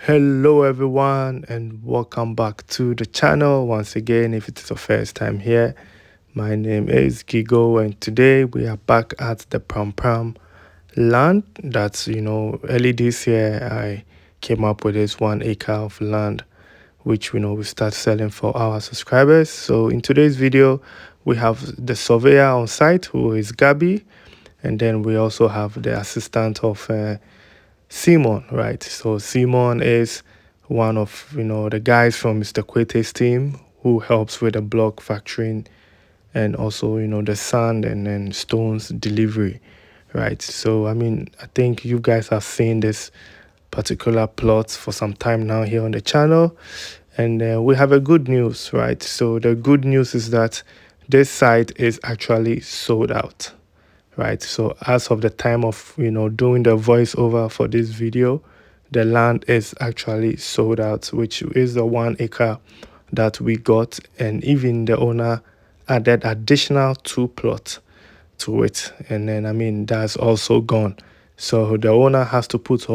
Hello everyone and welcome back to the channel once again. If it is your first time here, my name is Gigo and today we are back at the Prampram land. That's early this year I came up with this 1 acre of land which we start selling for our subscribers. So in today's video we have the surveyor on site, who is Gabby, and then we also have the assistant of Simon, right? So Simon is one of the guys from Mr. Kwete's team who helps with the block factoring and also the sand and then stones delivery, right? So I think you guys have seen this particular plot for some time now here on the channel, and we have a good news, right? So the good news is that this site is actually sold out, right? So as of the time of doing the voiceover for this video, the land is actually sold out, which is the 1 acre that we got, and even the owner added additional 2 plots to it, and then that's also gone. So the owner has to put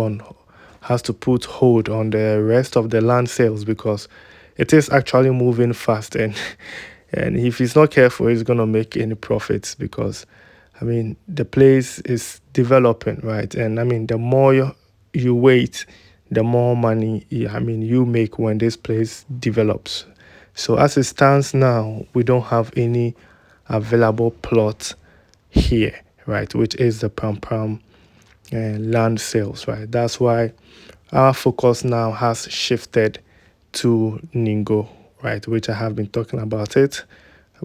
hold on the rest of the land sales because it is actually moving fast, and and if he's not careful, he's gonna make any profits because the place is developing, right? And the more you wait, the more money you make when this place develops. So as it stands now, we don't have any available plot here, right? Which is the Prampram land sales, right? That's why our focus now has shifted to Ningo, right? Which I have been talking about it.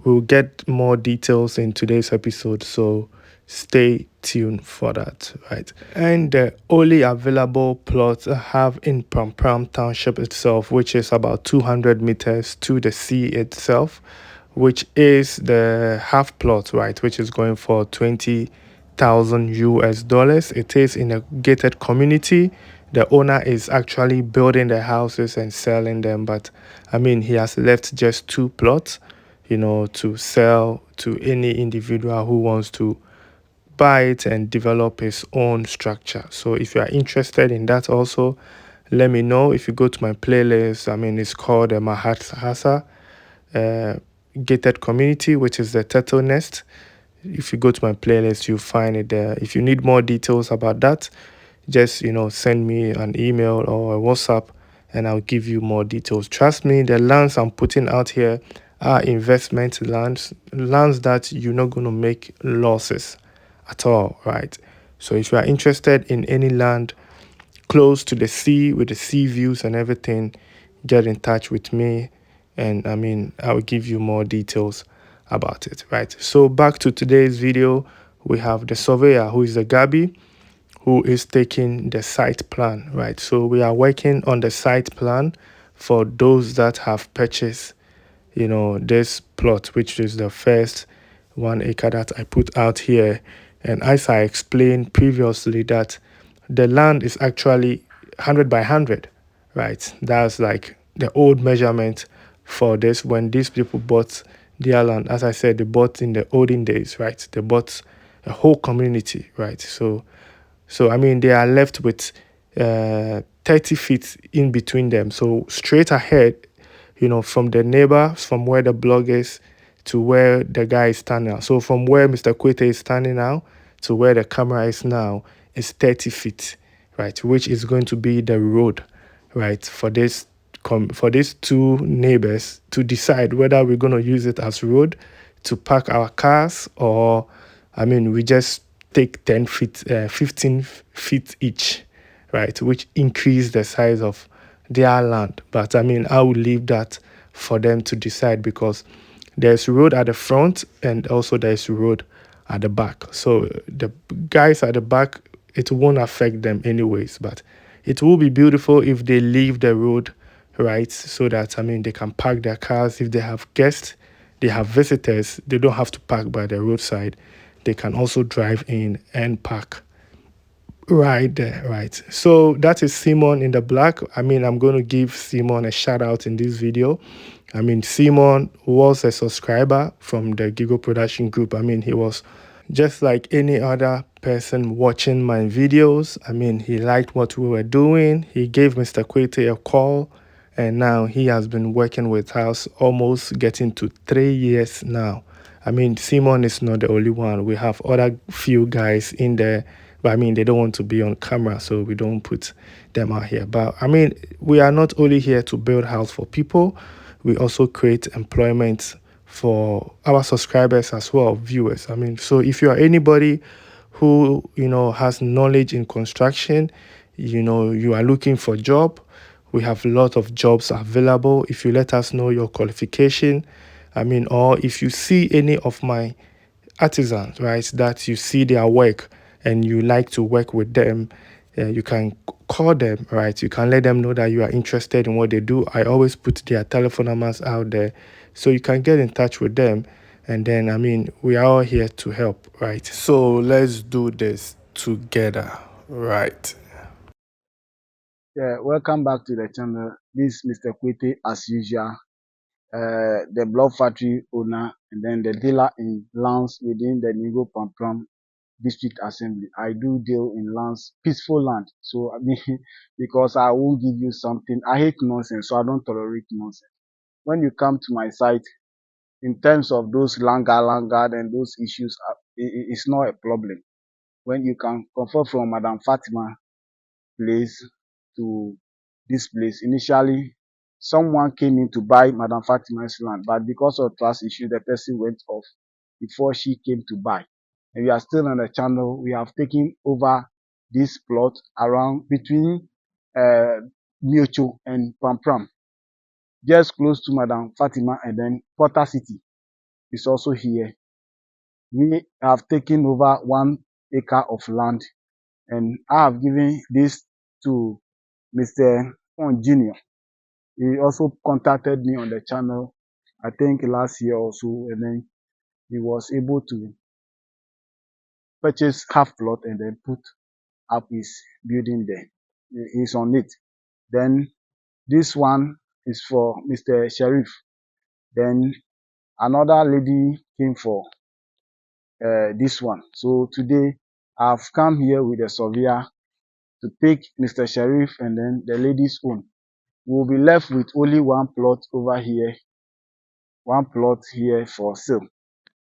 We'll get more details in today's episode, so stay tuned for that, right? And the only available plots I have in Prampram Township itself, which is about 200 meters to the sea itself, which is the half plot, right? Which is going for 20,000 US dollars. It is in a gated community. The owner is actually building the houses and selling them, but he has left just 2 plots to sell to any individual who wants to buy it and develop his own structure. So if you are interested in that also, let me know. If you go to my playlist, it's called the Mahasa Gated Community, which is the turtle nest. If you go to my playlist, you'll find it there. If you need more details about that, just send me an email or a WhatsApp and I'll give you more details. Trust me, the lands I'm putting out here are investment lands that you're not going to make losses at all, right? So if you are interested in any land close to the sea with the sea views and everything, get in touch with me and I will give you more details about it, right? So back to today's video, we have the surveyor, who is the Gabi, who is taking the site plan, right? So we are working on the site plan for those that have purchased this plot, which is the first 1 acre that I put out here. And as I explained previously, that the land is actually 100 by 100, right? That's like the old measurement for this. When these people bought their land, as I said, they bought in the olden days, right? They bought a whole community, right? So they are left with 30 feet in between them. So straight ahead, from the neighbor, from where the blog is to where the guy is standing now. So from where Mr. Kwete is standing now to where the camera is now is 30 feet, right? Which is going to be the road, right? For these two neighbors to decide whether we're going to use it as road to park our cars, or we just take 10 feet, 15 feet each, right? Which increase the size of their land. But I will leave that for them to decide because there's road at the front and also there's road at the back. So the guys at the back, it won't affect them anyways, but it will be beautiful if they leave the road, right? So that they can park their cars. If they have guests, they have visitors, they don't have to park by the roadside. They can also drive in and park right there, right? So that is Simon in the black. I'm going to give Simon a shout out in this video. Simon was a subscriber from the Gigo production group. He was just like any other person watching my videos. I mean, he liked what we were doing. He gave Mr. Kwete a call, and now he has been working with us almost getting to 3 years now. I mean, Simon is not the only one. We have other few guys in there, but I mean, they don't want to be on camera, so we don't put them out here. But I mean, we are not only here to build house for people, we also create employment for our subscribers as well, viewers. I mean, so if you are anybody who has knowledge in construction, you are looking for a job, we have a lot of jobs available. If you let us know your qualification, I mean, or if you see any of my artisans, right, that you see their work and you like to work with them, you can call them, right? You can let them know that you are interested in what they do. I always put their telephone numbers out there so you can get in touch with them. And then, I mean, we are all here to help, right? So let's do this together, right? Yeah, welcome back to the channel. This is Mr. Kwete as usual, the block factory owner and then the dealer in lands within the Ningo-Prampram district assembly. I do deal in lands, peaceful land. So I mean, because I won't give you something. I hate nonsense, so I don't tolerate nonsense. When you come to my site, in terms of those langa and those issues, it's not a problem. When you can confirm from Madam Fatima place to this place. Initially, someone came in to buy Madam Fatima's land, but because of trust issue, the person went off before she came to buy. And we are still on the channel. We have taken over this plot around between uh, Miocho and Prampram, just close to Madam Fatima, and then Porter City is also here. We have taken over 1 acre of land, and I have given this to Mr. On Junior. He also contacted me on the channel, I think last year or so, and then he was able to purchase half plot and then put up his building there. He's on it. Then this one is for Mr. Sheriff. Then another lady came for this one. So today I've come here with a surveyor to take Mr. Sheriff and then the lady's own. We'll be left with only one plot here for sale.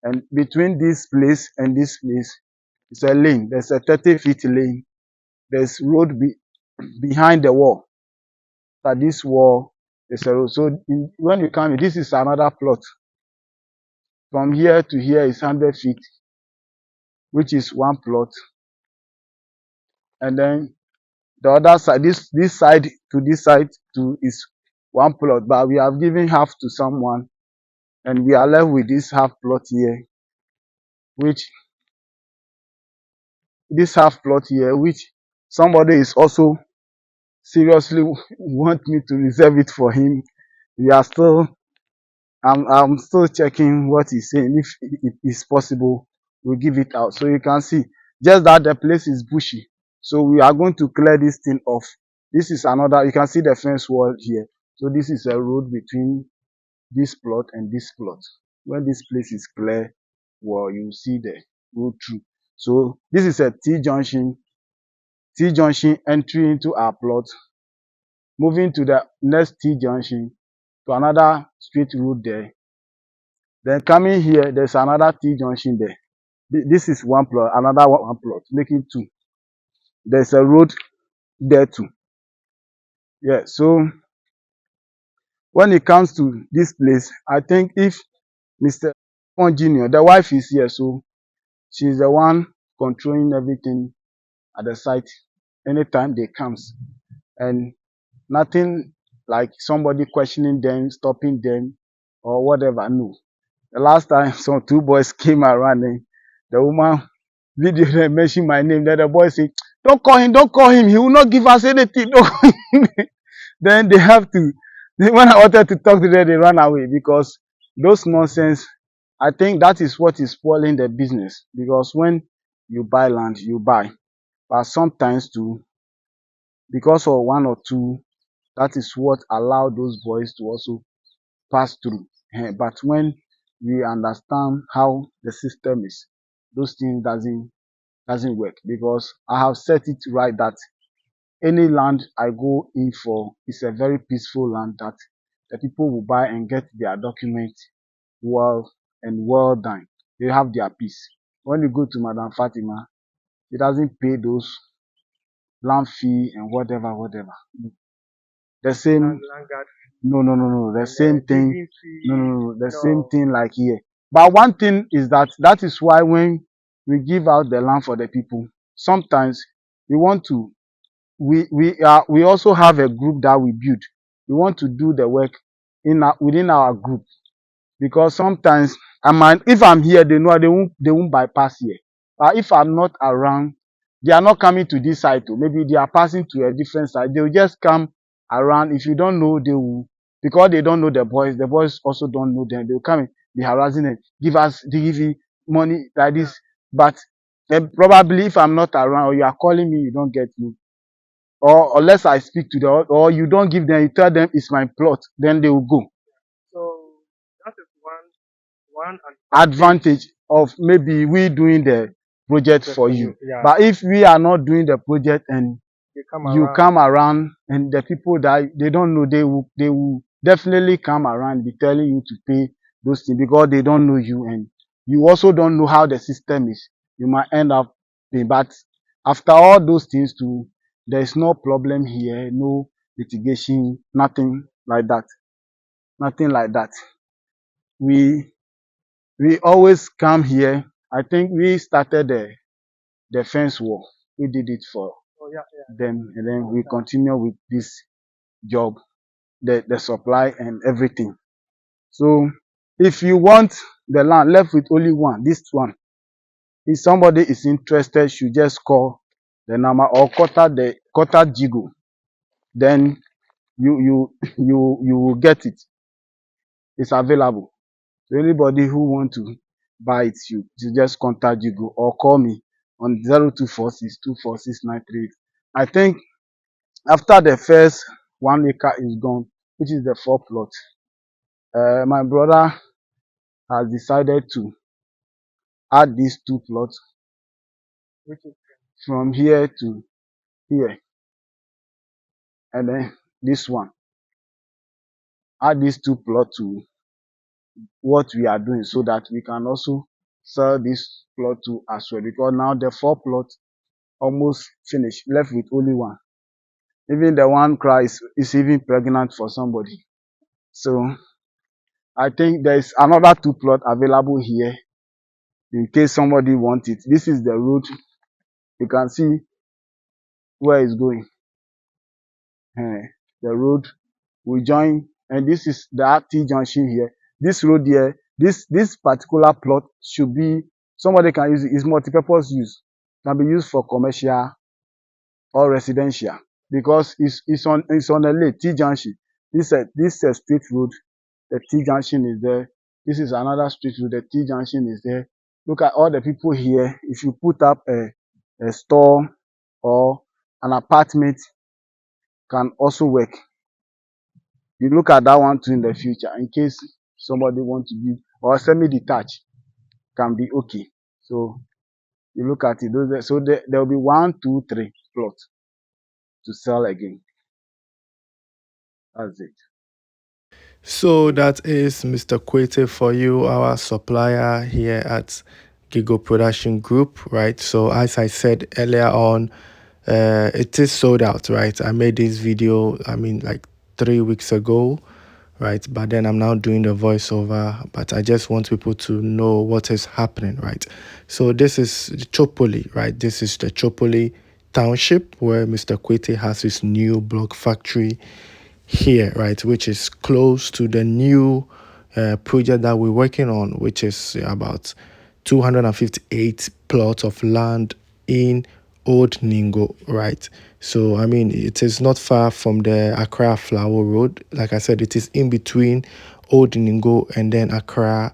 And between this place and this place is a lane. There's a 30 feet lane. There's road behind the wall. At this wall, there's a road. So when you come, this is another plot. From here to here is 100 feet, which is one plot. And then the other side, this side to this side to is one plot. But we have given half to someone, and we are left with this half plot here, which somebody is also seriously want me to reserve it for him. We are still, I'm still checking what he's saying. If it is possible, we'll give it out. So you can see, just that the place is bushy. So we are going to clear this thing off. This is another, you can see the fence wall here. So this is a road between this plot and this plot. When this place is clear, well, you see the road through. So this is a T junction entry into our plot, moving to the next T junction to another straight road there. Then coming here, there's another T junction there. This is one plot, another one plot, making two. There's a road there too. Yeah, so when it comes to this place, I think if Mr. Junior, the wife is here, so she's the one controlling everything at the site anytime they comes. And nothing like somebody questioning them, stopping them, or whatever. No. The last time some two boys came around, and the woman video them mention my name. Then the boy say, don't call him. He will not give us anything. Don't call him." Then they have to. When I wanted to talk to them, they ran away because those nonsense. I think that is what is spoiling the business, because when you buy land, you buy, but sometimes too, because of one or two, that is what allow those boys to also pass through. But when we understand how the system is, those things doesn't work, because I have set it right that any land I go in for is a very peaceful land that the people will buy and get their documents well and well done. They have their peace. When you go to Madam Fatima, she doesn't pay those land fee and whatever. The same, no. The same thing, no. The same thing like here. But one thing is that is why when we give out the land for the people, sometimes we want to we also have a group that we build. We want to do the work within our group, because sometimes I might, if I'm here, they know they won't bypass here. But if I'm not around, they are not coming to this side too. Maybe they are passing to a different side. They will just come around. If you don't know, they will, because they don't know the boys. The boys also don't know them. They will come and be harassing them. They give you money like this. But probably if I'm not around or you are calling me, you don't get me. Or unless I speak to them, or you don't give them, you tell them it's my plot, then they will go. Advantage of maybe we doing the project for you. But if we are not doing the project and you come around and the people that they don't know, they will definitely come around, be telling you to pay those things, because they don't know you, and you also don't know how the system is. You might end up paying. But after all those things too, there is no problem here, no litigation, nothing like that. Nothing like that. We we always come here. I think we started the fence wall. We did it for them, and then we continue with this job, the supply and everything. So if you want the land left with only one, this one, if somebody is interested, should just call the number or contact Jigo. Then you you will get it. It's available. So anybody who want to buy it, you just contact Jigo or call me on 0246 246 938. I think after the first 1 acre is gone, which is the 4 plot, my brother has decided to add these 2 plots from here to here, and then this one. Add these 2 plots to what we are doing, so that we can also sell this plot to as well. Because now the 4 plot almost finished, left with only one. Even the one cries is even pregnant for somebody. So I think there is another 2 plot available here in case somebody wants it. This is the road. You can see where it's going. The road will join, and this is the T junction here. This road here, this particular plot should be, somebody can use it. It's multi-purpose use. Can be used for commercial or residential, because it's on a lane, T junction. This straight road, the T junction is there. This is another street road, the T junction is there. Look at all the people here. If you put up a store or an apartment, can also work. You look at that one too in the future, in case somebody want to build, or semi-detached can be okay. So you look at it. So there will be 1, 2, 3 plots to sell again. That's it. So that is Mr. Kwete for you, our supplier here at Gigo Production Group, right? So as I said earlier on, it is sold out, right? I made this video, I mean, like 3 weeks ago, right? But then I'm now doing the voiceover, but I just want people to know what is happening, right? So this is Chopoli, right? This is the Chopoli township where Mr. Kwete has his new block factory here, right, which is close to the new project that we're working on, which is about 258 plots of land in Old Ningo, right? So, I mean, it is not far from the Accra Flower Road. Like I said, it is in between Old Ningo and then Accra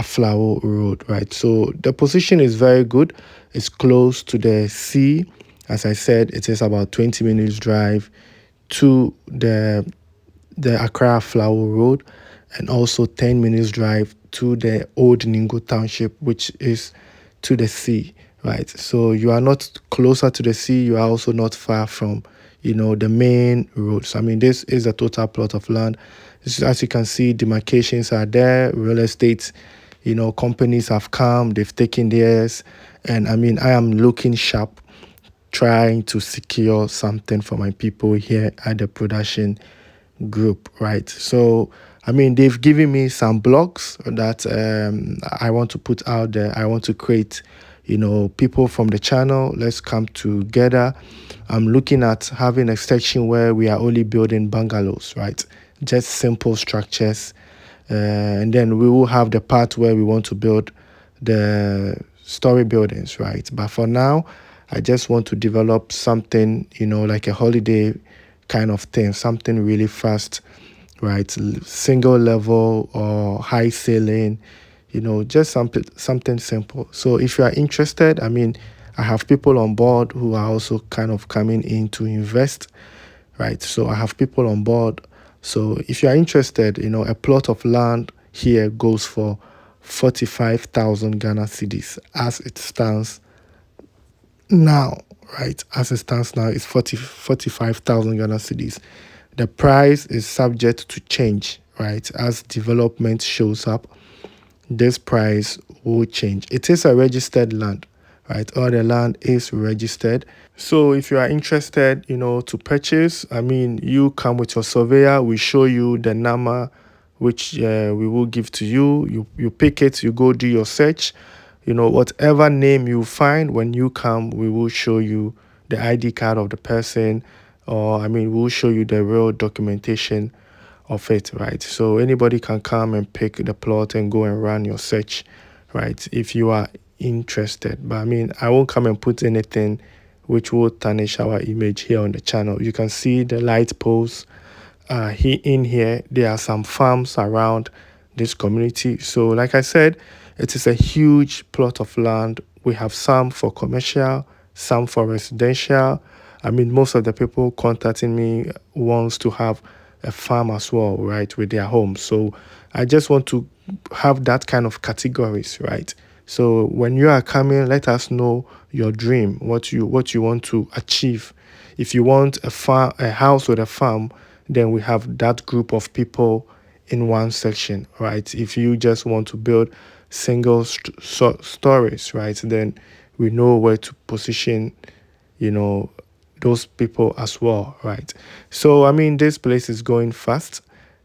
Flower Road, right? So the position is very good. It's close to the sea. As I said, it is about 20 minutes drive to the Accra Flower Road, and also 10 minutes drive to the Old Ningo Township, which is to the sea, right? So you are not closer to the sea, you are also not far from, the main roads. I mean, this is a total plot of land. As you can see, demarcations are there, real estate, companies have come, they've taken theirs. And I mean, I am looking sharp, trying to secure something for my people here at the production group, right? So, I mean, they've given me some blogs that I want to put out there. I want to create, people from the channel. Let's come together. I'm looking at having a section where we are only building bungalows, right? Just simple structures. And then we will have the part where we want to build the story buildings, right? But for now, I just want to develop something, like a holiday kind of thing, something really fast, right? Single level or high ceiling, just something simple. So if you are interested, I mean, I have people on board who are also kind of coming in to invest, right? So I have people on board. So if you are interested, a plot of land here goes for 45,000 Ghana cedis as it stands now, right? As it stands now, it's 45,000 Ghana cedis. The price is subject to change, right? As development shows up, this price will change. It is a registered land, right? All the land is registered. So if you are interested, to purchase, I mean, you come with your surveyor, we show you the number which we will give to you. You pick it, you go do your search. Whatever name you find when you come, we will show you the ID card of the person, or I mean, we'll show you the real documentation of it, right? So anybody can come and pick the plot and go and run your search, right? If you are interested. But I mean, I won't come and put anything which will tarnish our image here on the channel. You can see the light poles in here. There are some farms around this community. So like I said, it is a huge plot of land. We have some for commercial, some for residential. I mean, most of the people contacting me wants to have a farm as well, right, with their home. So I just want to have that kind of categories, right? So when you are coming, let us know your dream, what you want to achieve. If you want a house with a farm, then we have that group of people in one section, right? If you just want to build single stories, right, then we know where to position, you know, those people as well, right? So, I mean, this place is going fast.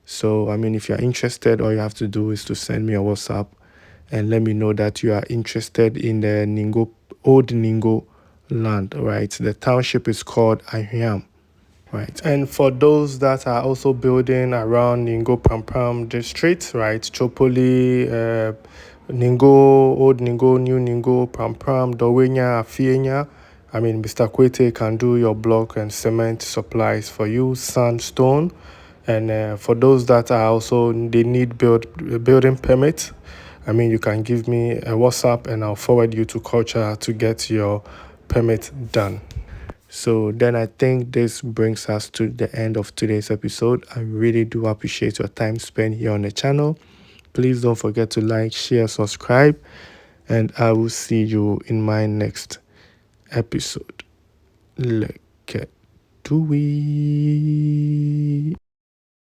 So, I mean, if you're interested, all you have to do is to send me a WhatsApp and let me know that you are interested in the Old Ningo land, right? The township is called Ahiam. Right. And for those that are also building around Ningo-Prampram district, right? Chopoli, Ningo, Old Ningo, New Ningo, Prampram, Dowenya, Afienya. I mean, Mr. Kwete can do your block and cement supplies for you, sandstone. And for those that are also, they need building permit. I mean, you can give me a WhatsApp and I'll forward you to culture to get your permit done. So then I think this brings us to the end of today's episode. I really do appreciate your time spent here on the channel. Please don't forget to like, share, subscribe, and I will see you in my next episode. Look at do we.